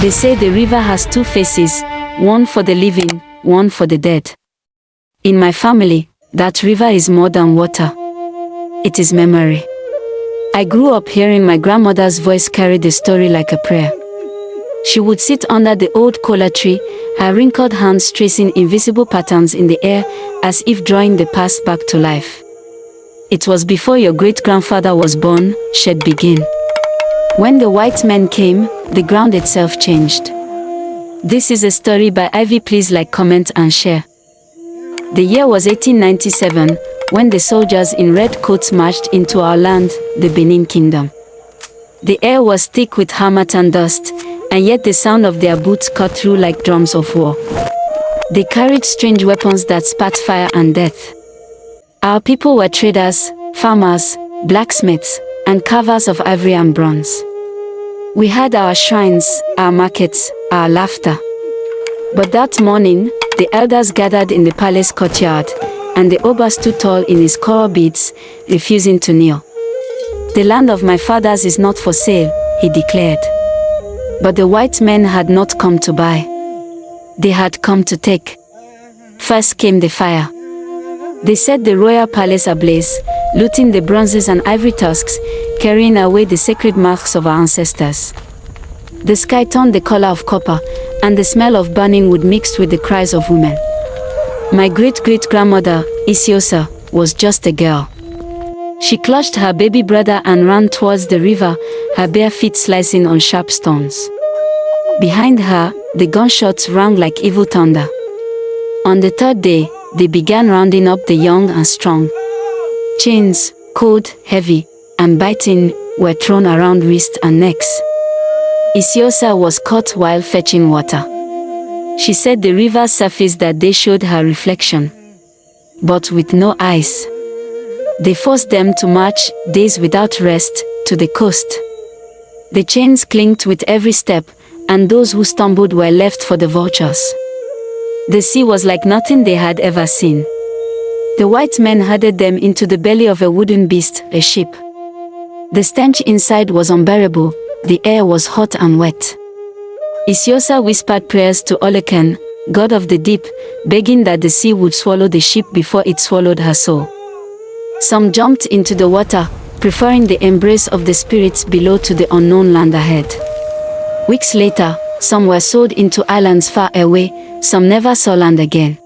They say the river has two faces, one for the living, one for the dead. In my family, that river is more than water. It is memory. I grew up hearing my grandmother's voice carry the story like a prayer. She would sit under the old kola tree, her wrinkled hands tracing invisible patterns in the air as if drawing the past back to life. It was before your great-grandfather was born, shed begin. When the white men came, the ground itself changed. This is a story by Ivy. Please like, comment and share. The year was 1897, when the soldiers in red coats marched into our land, the Benin Kingdom. The air was thick with harmattan dust, and yet the sound of their boots cut through like drums of war. They carried strange weapons that spat fire and death. Our people were traders, farmers, blacksmiths, and carvers of ivory and bronze. We had our shrines, our markets, our laughter. But that morning, the elders gathered in the palace courtyard, and the Oba stood tall in his coral beads, refusing to kneel. The land of my fathers is not for sale, he declared. But the white men had not come to buy. They had come to take. First came the fire. They set the royal palace ablaze, looting the bronzes and ivory tusks, carrying away the sacred marks of our ancestors. The sky turned the color of copper, and the smell of burning wood mixed with the cries of women. My great-great-grandmother, Isiosa, was just a girl. She clutched her baby brother and ran towards the river, her bare feet slicing on sharp stones. Behind her, the gunshots rang like evil thunder. On the third day, they began rounding up the young and strong. Chains, cold, heavy, and biting, were thrown around wrists and necks. Isiosa was caught while fetching water. She said the river's surface that day showed her reflection, but with no eyes. They forced them to march, days without rest, to the coast. The chains clinked with every step, and those who stumbled were left for the vultures. The sea was like nothing they had ever seen. The white men herded them into the belly of a wooden beast, a ship. The stench inside was unbearable, the air was hot and wet. Isiosa whispered prayers to Oleken, god of the deep, begging that the sea would swallow the ship before it swallowed her soul. Some jumped into the water, preferring the embrace of the spirits below to the unknown land ahead. Weeks later, some were sold into islands far away, some never saw land again.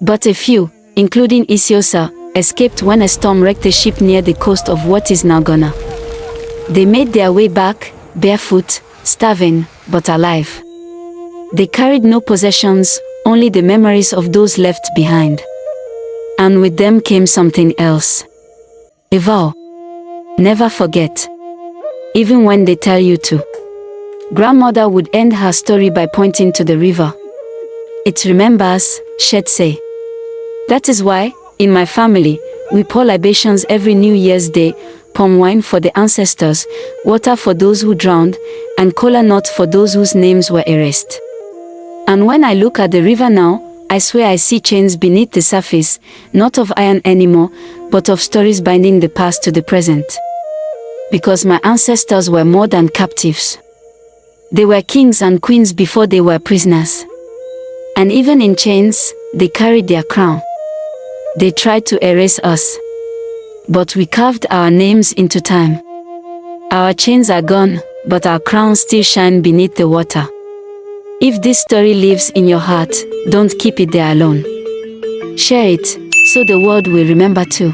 But a few, including Isiosa, escaped when a storm wrecked a ship near the coast of what is now Ghana. They made their way back, barefoot, starving, but alive. They carried no possessions, only the memories of those left behind. And with them came something else. A vow. Never forget. Even when they tell you to. Grandmother would end her story by pointing to the river. It remembers, she'd say. That is why, in my family, we pour libations every New Year's Day, palm wine for the ancestors, water for those who drowned, and kola nut for those whose names were erased. And when I look at the river now, I swear I see chains beneath the surface, not of iron anymore, but of stories binding the past to the present. Because my ancestors were more than captives. They were kings and queens before they were prisoners. And even in chains, they carried their crown. They tried to erase us. But we carved our names into time. Our chains are gone, but our crowns still shine beneath the water. If this story lives in your heart, don't keep it there alone. Share it, so the world will remember too.